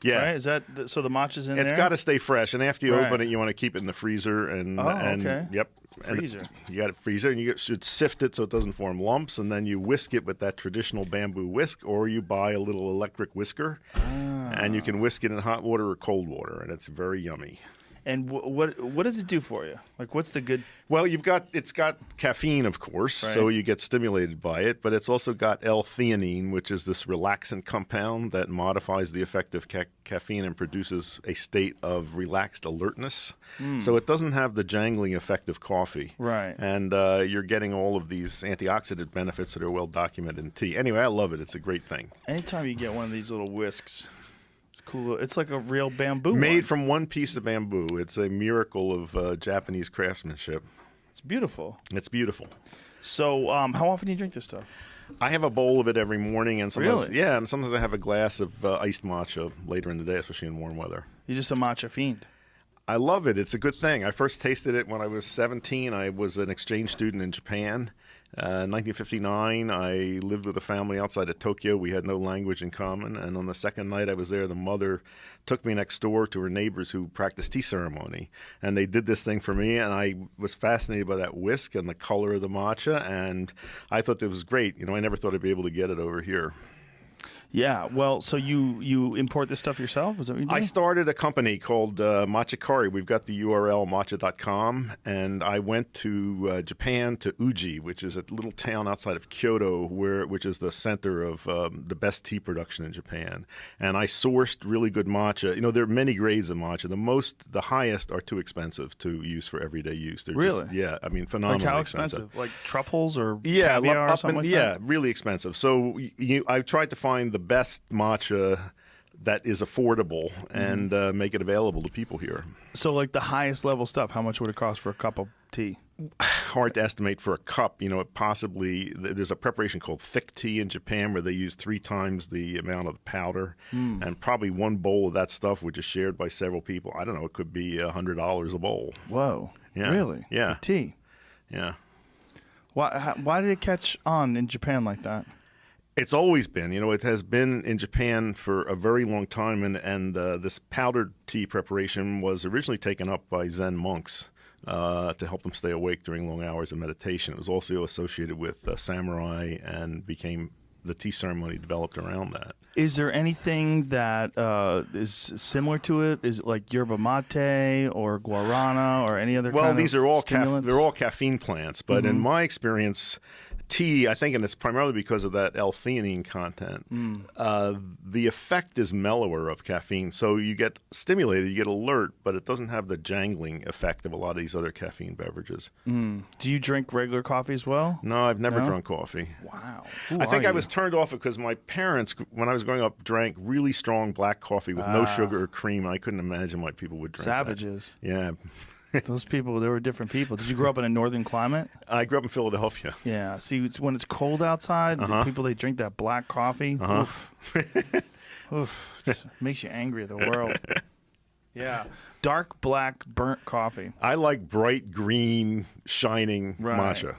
Yeah. Right? Is that so? The matcha's in there. It's got to stay fresh, and after you Right. open it, you want to keep it in the freezer. And okay. Yep. Freezer. You got it freezer, and you should sift it so it doesn't form lumps, and then you whisk it with that traditional bamboo whisk, or you buy a little electric whisker, and you can whisk it in hot water or cold water, and it's very yummy. And what does it do for you? Like, what's the good? Well, it's got caffeine, of course, so you get stimulated by it, but it's also got L-theanine, which is this relaxant compound that modifies the effect of caffeine and produces a state of relaxed alertness. So it doesn't have the jangling effect of coffee. Right. And you're getting all of these antioxidant benefits that are well documented in tea. Anyway, I love it. It's a great thing. Anytime you get one of these little whisks, it's cool. It's like a real bamboo Made from one piece of bamboo. It's a miracle of Japanese craftsmanship. It's beautiful. It's beautiful. So how often do you drink this stuff? I have a bowl of it every morning, and sometimes, Really? yeah, and sometimes I have a glass of iced matcha later in the day, especially in warm weather. You're just a matcha fiend. I love it. It's a good thing. I first tasted it when I was 17. I was an exchange student in Japan. In 1959, I lived with a family outside of Tokyo. We had no language in common. And on the second night I was there, the mother took me next door to her neighbors who practiced tea ceremony. And they did this thing for me, and I was fascinated by that whisk and the color of the matcha. And I thought it was great. You know, I never thought I'd be able to get it over here. Yeah. Well, so you import this stuff yourself? Is that what you do? I started a company called Matcha. We've got the URL matcha.com, and I went to Japan, to Uji, which is a little town outside of Kyoto, which is the center of the best tea production in Japan. And I sourced really good matcha. You know, there are many grades of matcha. The highest are too expensive to use for everyday use. They're Really? Yeah, I mean, phenomenally like how expensive. Like truffles or Yeah, caviar or something like that? really expensive. So I tried to find the best matcha that is affordable and make it available to people here. So like the highest level stuff, how much would it cost for a cup of tea? Hard to estimate for a cup. You know, there's a preparation called thick tea in Japan where they use 3 times the amount of the powder, and probably one bowl of that stuff, which is shared by several people. I don't know, it could be $100 a bowl. Whoa. Yeah. Really? Yeah. For tea? Yeah. Why did it catch on in Japan like that? It's always been, you know, it has been in Japan for a very long time, and this powdered tea preparation was originally taken up by Zen monks to help them stay awake during long hours of meditation. It was also associated with samurai, and the tea ceremony developed around that. Is there anything that is similar to it? Is it like yerba mate or guarana or any other kind of these are all stimulants? they're all caffeine plants, but in my experience, tea, I think, and it's primarily because of that L-theanine content, the effect is mellower of caffeine. So you get stimulated, you get alert, but it doesn't have the jangling effect of a lot of these other caffeine beverages. Do you drink regular coffee as well? No, I've never drunk coffee. Wow. I think I was turned off because my parents, when I was growing up, drank really strong black coffee with no sugar or cream. I couldn't imagine why people would drink Savages. that. Yeah. Those people, they were different people. Did you grow up in a northern climate? I grew up in Philadelphia. Yeah. See, when it's cold outside, the people, they drink that black coffee. Oof. Oof. Just makes you angry at the world. Yeah. Dark black burnt coffee. I like bright green, shining matcha.